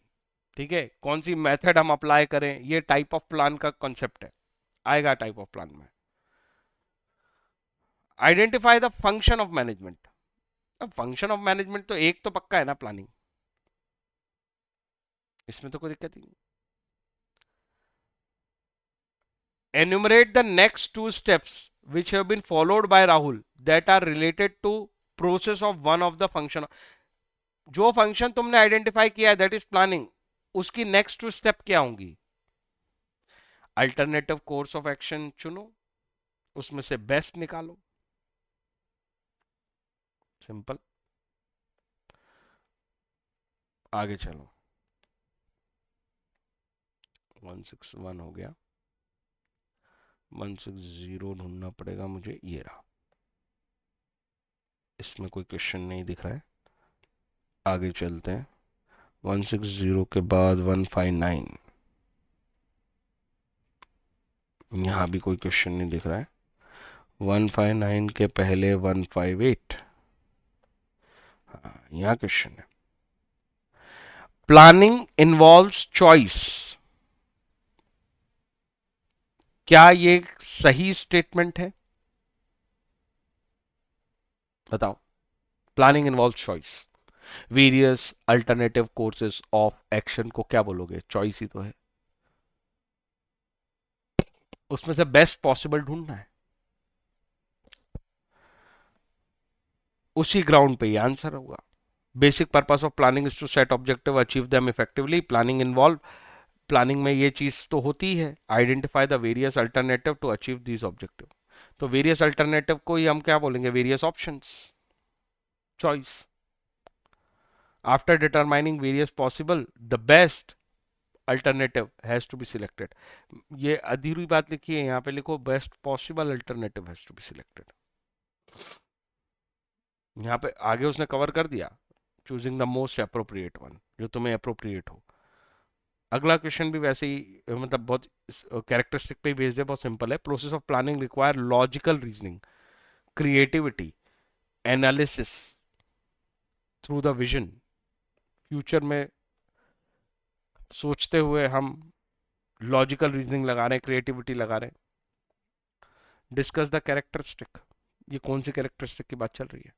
ठीक है। कौन सी मेथड हम अप्लाई करें, ये टाइप ऑफ प्लान का कॉन्सेप्ट है, आएगा टाइप ऑफ प्लान में। Identify the function of management. अब फंक्शन ऑफ मैनेजमेंट तो एक तो पक्का है ना, प्लानिंग, इसमें तो कोई दिक्कत ही नहीं। Enumerate the next two steps which have been followed by Rahul that are related to process of one of the function। जो फंक्शन तुमने आइडेंटिफाई किया है दैट इज प्लानिंग, उसकी नेक्स्ट टू स्टेप क्या होंगी? अल्टरनेटिव कोर्स ऑफ एक्शन चुनो, उसमें से बेस्ट निकालो, सिंपल। आगे चलो, 161 हो गया, 160 ढूंढना पड़ेगा मुझे, ये रहा। इसमें कोई क्वेश्चन नहीं दिख रहा है, आगे चलते हैं। 160 के बाद 159, यहाँ भी कोई क्वेश्चन नहीं दिख रहा है। 159 के पहले 158, हाँ यहाँ क्वेश्चन है। प्लानिंग इन्वॉल्व्स चॉइस, क्या ये सही स्टेटमेंट है? बताओ। Planning involve choice, various alternative courses of action को क्या बोलोगे? चॉइस ही तो है, उसमें से बेस्ट पॉसिबल ढूंढना है, उसी ग्राउंड पे ये आंसर होगा। Basic purpose of planning is to set objective, achieve them effectively. Planning involve, planning में ये चीज तो होती है, identify the various alternative to achieve this objective. तो वेरियस अल्टरनेटिव को ही हम क्या बोलेंगे? Various options, choice. After determining various possible, the best alternative has to be selected. ये अधूरी बात लिखी है, यहाँ पे लिखो best possible alternative has to be selected. यहाँ पे आगे उसने कवर कर दिया, choosing the most appropriate one, जो तुम्हें अप्रोप्रिएट हो। अगला क्वेश्चन भी वैसे ही मतलब बहुत कैरेक्टरिस्टिक पे बेस्ड है, बहुत सिंपल है। Process of planning require logical reasoning, creativity, analysis through the vision. Future में सोचते हुए हम लॉजिकल रीजनिंग लगा रहे हैं, क्रिएटिविटी लगा रहे हैं। डिस्कस द कैरेक्टरिस्टिक, ये कौन सी कैरेक्टरिस्टिक की बात चल रही है?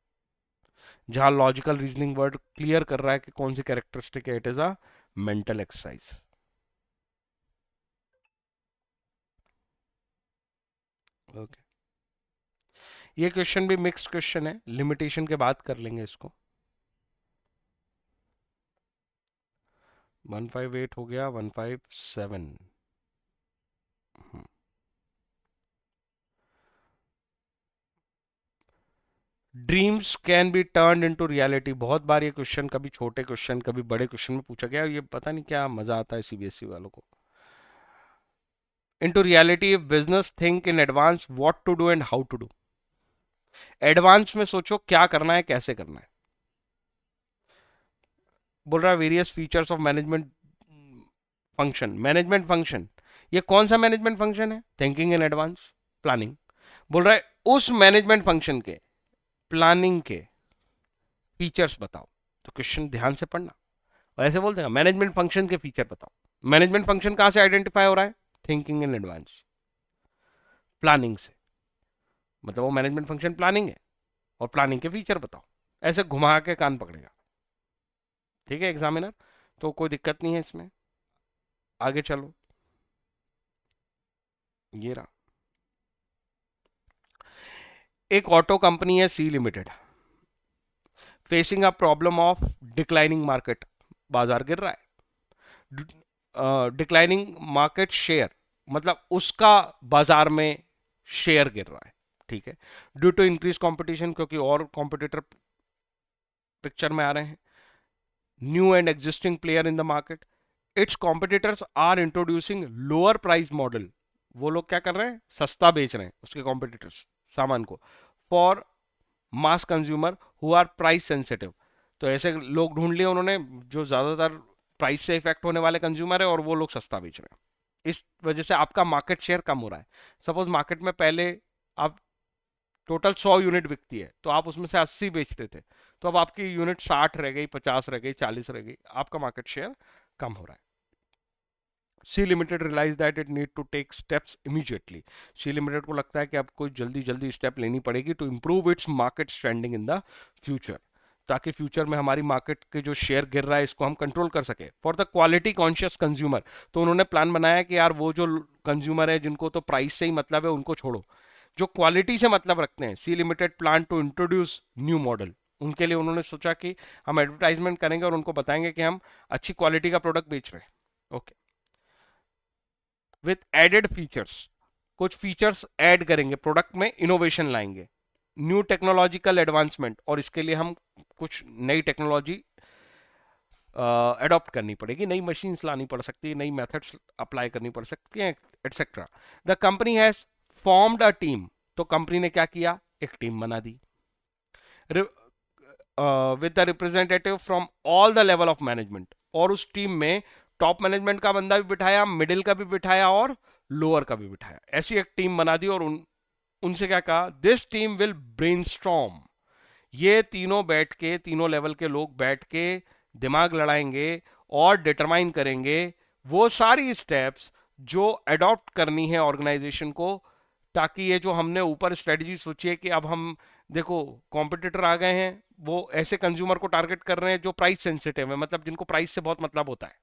जहां लॉजिकल रीजनिंग वर्ड क्लियर कर रहा है कि कौन सी कैरेक्टरिस्टिक है, it is a mental exercise. Okay, ये क्वेश्चन भी मिक्स क्वेश्चन है, लिमिटेशन के बाद कर लेंगे इसको। 158 हो गया, 157। Dreams can be turn into reality, बहुत बार ये क्वेश्चन कभी छोटे क्वेश्चन कभी बड़े क्वेश्चन में पूछा गया, ये पता नहीं क्या मजा आता है सीबीएसई वालों को। Into reality if business think in advance what to do and how to do. Advance में सोचो क्या करना है, कैसे करना है। बोल रहा है various features of management function, management function, ये कौन सा मैनेजमेंट फंक्शन है? Thinking in advance, planning. बोल रहा है उस मैनेजमेंट फंक्शन के, प्लानिंग के फीचर्स बताओ। तो क्वेश्चन ध्यान से पढ़ना, और ऐसे बोल देगा मैनेजमेंट फंक्शन के फीचर बताओ। मैनेजमेंट फंक्शन कहां से आइडेंटिफाई हो रहा है? थिंकिंग इन एडवांस, प्लानिंग से। मतलब वो मैनेजमेंट फंक्शन प्लानिंग है, और प्लानिंग के फीचर बताओ। ऐसे घुमा के कान पकड़ेगा, ठीक है एग्जामिनर, तो कोई दिक्कत नहीं है इसमें। आगे चलो, ये रहा। एक ऑटो कंपनी है C limited, facing a problem of declining market, बाजार गिर रहा है। डिक्लाइनिंग मार्केट शेयर, मतलब उसका बाजार में शेयर गिर रहा है, ठीक है। ड्यू टू इंक्रीज कंपटीशन, क्योंकि और कॉम्पिटिटर पिक्चर में आ रहे हैं। New and existing player in the market, its competitors are introducing lower price model. वो लोग क्या कर रहे हैं? सस्ता बेच रहे हैं उसके कॉम्पिटिटर्स सामान को, for mass consumer who are price sensitive. तो ऐसे लोग ढूंढ लिए उन्होंने जो ज्यादातर प्राइस से इफेक्ट होने वाले कंज्यूमर है, और वो लोग सस्ता बेच रहे हैं। इस वजह से आपका मार्केट शेयर कम हो रहा है। सपोज मार्केट में पहले आप टोटल 100 यूनिट बिकती है, तो आप उसमें से 80 बेचते थे, तो अब आपकी यूनिट 60 रह गई, 50 रह गई, 40 रह गई, आपका मार्केट शेयर कम हो रहा है। C limited realise that it need to take steps immediately. C limited को लगता है कि अब कोई जल्दी जल्दी स्टेप लेनी पड़ेगी to improve its market standing in the future, ताकि फ्यूचर में हमारी मार्केट के जो शेयर गिर रहा है इसको हम कंट्रोल कर सके। For the quality conscious consumer, तो उन्होंने प्लान बनाया कि यार वो जो कंज्यूमर है जिनको तो प्राइस से ही मतलब है उनको छोड़ो, जो क्वालिटी से मतलब रखते हैं, C limited plan to introduce new model. उनके लिए उन्होंने सोचा कि हम एडवर्टाइजमेंट करेंगे और उनको बताएंगे कि हम अच्छी क्वालिटी का प्रोडक्ट बेच रहे हैं, ओके, विथ एडेड फीचर्स। कुछ फीचर्स ऐड करेंगे, प्रोडक्ट में इनोवेशन लाएंगे, न्यू टेक्नोलॉजिकल एडवांसमेंट, और इसके लिए हम कुछ नई टेक्नोलॉजी अडॉप्ट करनी पड़ेगी, नई मशीन्स लानी पड़ सकती है, नई मेथड्स अप्लाई करनी पड़ सकती हैं, etcetera. The company has formed a team, तो कंपनी ने क्या किया, एक टीम बना दी with the representative from all the level of management, और उस टीम में टॉप मैनेजमेंट का बंदा भी बिठाया, मिडिल का भी बिठाया और लोअर का भी बिठाया, ऐसी एक टीम बना दी। और उनसे क्या कहा, दिस टीम विल ब्रेनस्टॉर्म, ये तीनों बैठ के, तीनों लेवल के लोग बैठ के दिमाग लड़ाएंगे और डिटरमाइन करेंगे वो सारी स्टेप्स जो अडॉप्ट करनी है ऑर्गेनाइजेशन को, ताकि ये जो हमने ऊपर स्ट्रेटजी सोची है कि अब हम देखो कॉम्पिटिटर आ गए हैं, वो ऐसे कंज्यूमर को टारगेट कर रहे हैं जो प्राइस सेंसिटिव है, मतलब जिनको प्राइस से बहुत मतलब होता है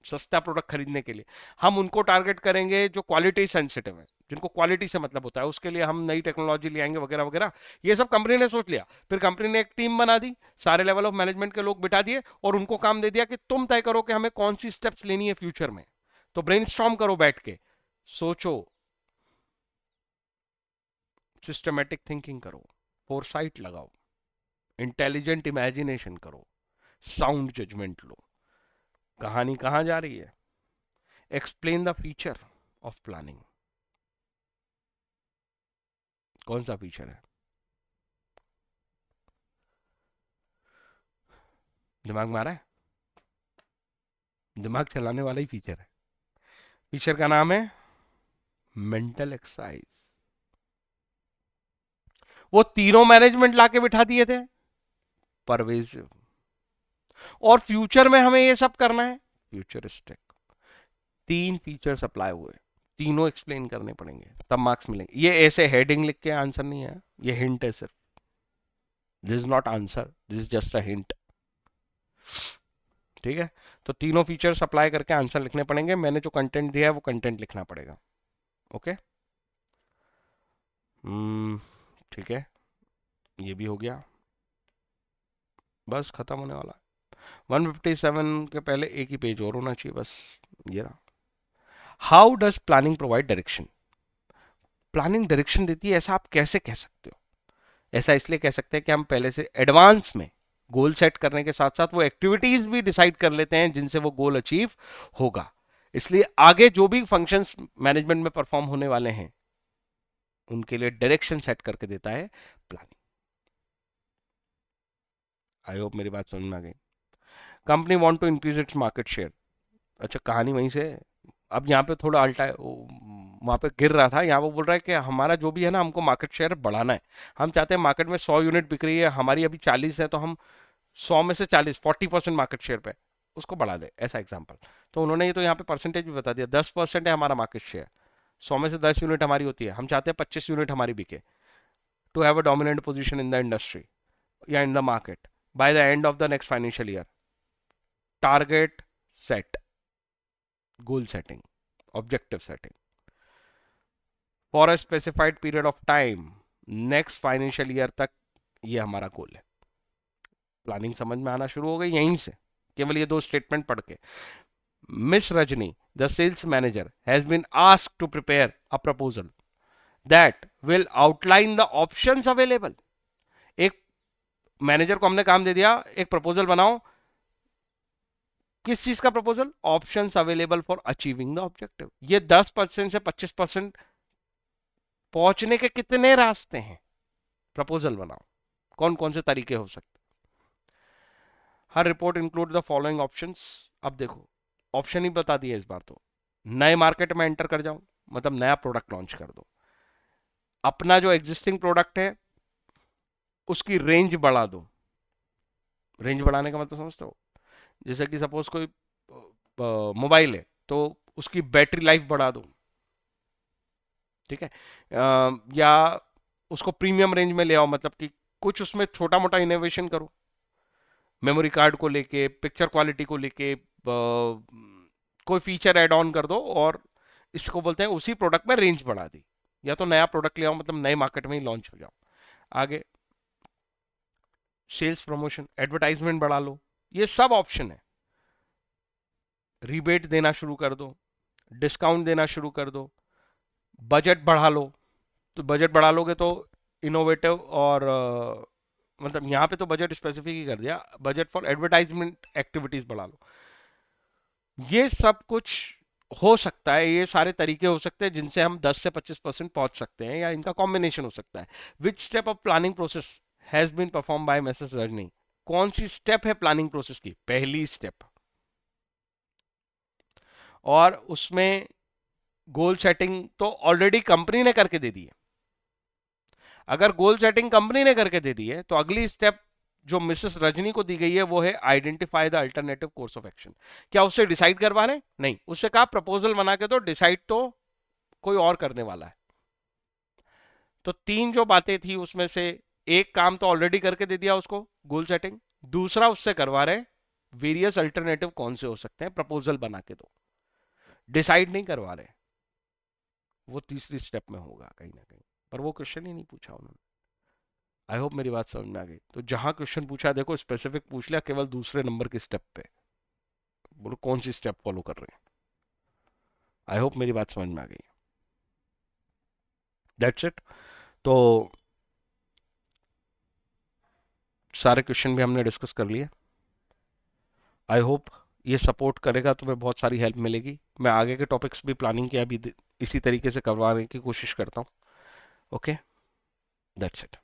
सस्ता प्रोडक्ट खरीदने के लिए, हम उनको टारगेट करेंगे जो क्वालिटी सेंसिटिव है, जिनको क्वालिटी से मतलब होता है, उसके लिए हम नई टेक्नोलॉजी ले आएंगे वगैरह वगैरह। ये सब कंपनी ने सोच लिया, फिर कंपनी ने एक टीम बना दी, सारे लेवल ऑफ मैनेजमेंट के लोग बिठा दिए और उनको काम दे दिया कि तुम तय करो कि हमें कौन सी स्टेप्स लेनी है फ्यूचर में। तो ब्रेनस्टॉर्म करो, बैठ के सोचो, सिस्टमेटिक थिंकिंग करो, फोरसाइट लगाओ, इंटेलिजेंट इमेजिनेशन करो, साउंड जजमेंट लो। कहानी कहां जा रही है, explain the feature of planning. कौन सा फीचर है, दिमाग मारा है, दिमाग चलाने वाला ही फीचर है। फीचर का नाम है मेंटल एक्सरसाइज। वो तीनों मैनेजमेंट लाके बिठा दिए थे, परवेजिव, और फ्यूचर में हमें ये सब करना है, फ्यूचरिस्टिक। तीन फीचर्स अप्लाई हुए, तीनों एक्सप्लेन करने पड़ेंगे, तब मार्क्स मिलेंगे। ये ऐसे हेडिंग लिख के आंसर नहीं है, ये हिंट है सिर्फ, this is not answer, this is just a hint. ठीक है, तो तीनों फीचर्स अप्लाई करके आंसर लिखने पड़ेंगे, मैंने जो कंटेंट दिया है वो कंटेंट लिखना पड़ेगा। ओके, ठीक है, ये भी हो गया, बस खत्म होने वाला है। 157 के पहले एक ही पेज और होना चाहिए, बस ये रहा। How does planning provide direction, planning direction देती है, ऐसा आप कैसे कह सकते हो? ऐसा इसलिए कह सकते हैं कि हम पहले से एडवांस में गोल सेट करने के साथ साथ वो एक्टिविटीज भी डिसाइड कर लेते हैं जिनसे वो गोल अचीव होगा, इसलिए आगे जो भी फंक्शंस मैनेजमेंट में परफॉर्म होने वाले हैं उनके लिए डायरेक्शन सेट करके देता है प्लानिंग। आई होप मेरी बात समझ में आ गई। Company want to increase its market share, अच्छा कहानी वहीं से, अब यहाँ पे थोड़ा अल्टा वहां पे गिर रहा था, यहाँ वो बोल रहा है कि हमारा जो भी है ना, हमको मार्केट शेयर बढ़ाना है, हम चाहते हैं मार्केट में 100 यूनिट बिक रही है, हमारी अभी 40 है, तो हम 100 में से 40, 40% मार्केट शेयर पे उसको बढ़ा दे, ऐसा एग्जाम्पल। तो उन्होंने ये तो यहाँ पे परसेंटेज भी बता दिया, 10% है हमारा मार्केट शेयर, 100 में से 10 यूनिट हमारी होती है, हम चाहते हैं 25 यूनिट हमारी बिके, to have a dominant position in the industry या in the market by the end of the next financial year. Target set, goal setting, objective setting for a specified period of time, next financial year तक ये हमारा गोल है। Planning समझ में आना शुरू हो गई यहीं से, केवल ये दो स्टेटमेंट पढ़ के। Miss Rajni, the sales manager, has been asked to prepare a proposal that will outline the options available. एक मैनेजर को हमने काम दे दिया, एक प्रपोजल बनाओ, किस चीज का proposal, options available for achieving the objective. ये 10% से 25% पहुंचने के कितने रास्ते हैं, प्रपोजल बनाओ, कौन कौन से तरीके हो सकते। हर report include the following options, अब देखो ऑप्शन ही बता दिए इस बार तो, नए मार्केट में एंटर कर जाओ, मतलब नया प्रोडक्ट लॉन्च कर दो, अपना जो एग्जिस्टिंग प्रोडक्ट है उसकी रेंज बढ़ा दो। रेंज बढ़ाने का मतलब समझते हो, जैसे कि सपोज कोई मोबाइल है तो उसकी बैटरी लाइफ बढ़ा दो, ठीक है, या उसको प्रीमियम रेंज में ले आओ, मतलब कि कुछ उसमें छोटा मोटा इनोवेशन करो, मेमोरी कार्ड को लेके, पिक्चर क्वालिटी को लेके, कोई फीचर ऐड ऑन कर दो, और इसको बोलते हैं उसी प्रोडक्ट में रेंज बढ़ा दी। या तो नया प्रोडक्ट ले आओ, मतलब नए मार्केट में ही लॉन्च हो जाओ। आगे सेल्स प्रमोशन, एडवर्टाइजमेंट बढ़ा लो, ये सब ऑप्शन है। रिबेट देना शुरू कर दो, डिस्काउंट देना शुरू कर दो, बजट बढ़ा लो, तो बजट बढ़ा लोगे तो इनोवेटिव और मतलब यहाँ पे तो बजट स्पेसिफिक ही कर दिया, बजट फॉर एडवर्टाइजमेंट एक्टिविटीज बढ़ा लो। ये सब कुछ हो सकता है, ये सारे तरीके हो सकते हैं जिनसे हम 10 से 25% पहुंच सकते हैं, या इनका कॉम्बिनेशन हो सकता है। Which step of planning process has been perform by Mrs Rajni? कौन सी स्टेप है प्लानिंग प्रोसेस की? पहली स्टेप। और उसमें गोल सेटिंग तो ऑलरेडी कंपनी ने करके दे दी है। अगर गोल सेटिंग कंपनी ने करके दे दी है तो अगली स्टेप जो मिसेस रजनी को दी गई है वो है identify the alternative course of action. क्या उससे डिसाइड करवा रहे? नहीं, उससे कहा प्रपोजल बना के तो डिसाइड तो कोई और करने वाला है। तो तीन जो बातें थी उसमें से एक काम तो ऑलरेडी करके दे दिया उसको, गोल सेटिंग। दूसरा उससे करवा रहे वेरियस अल्टरनेटिव कौन से हो सकते हैं, प्रपोजल बना के दो। डिसाइड नहीं करवा रहे, वो तीसरी स्टेप में होगा कहीं ना कहीं, पर वो क्वेश्चन ही नहीं पूछा उन्होंने। आई होप मेरी बात समझ में आ गई। तो जहां क्वेश्चन पूछा देखो स्पेसिफिक पूछ लिया, केवल दूसरे नंबर की स्टेप पे बोलो कौन सी स्टेप फॉलो कर रहे हैं। आई होप मेरी बात समझ में आ गई। That's it. तो सारे क्वेश्चन भी हमने डिस्कस कर लिए। आई होप ये सपोर्ट करेगा, तुम्हें बहुत सारी हेल्प मिलेगी। मैं आगे के टॉपिक्स भी प्लानिंग के अभी इसी तरीके से करवाने की कोशिश करता हूँ। Okay, that's it.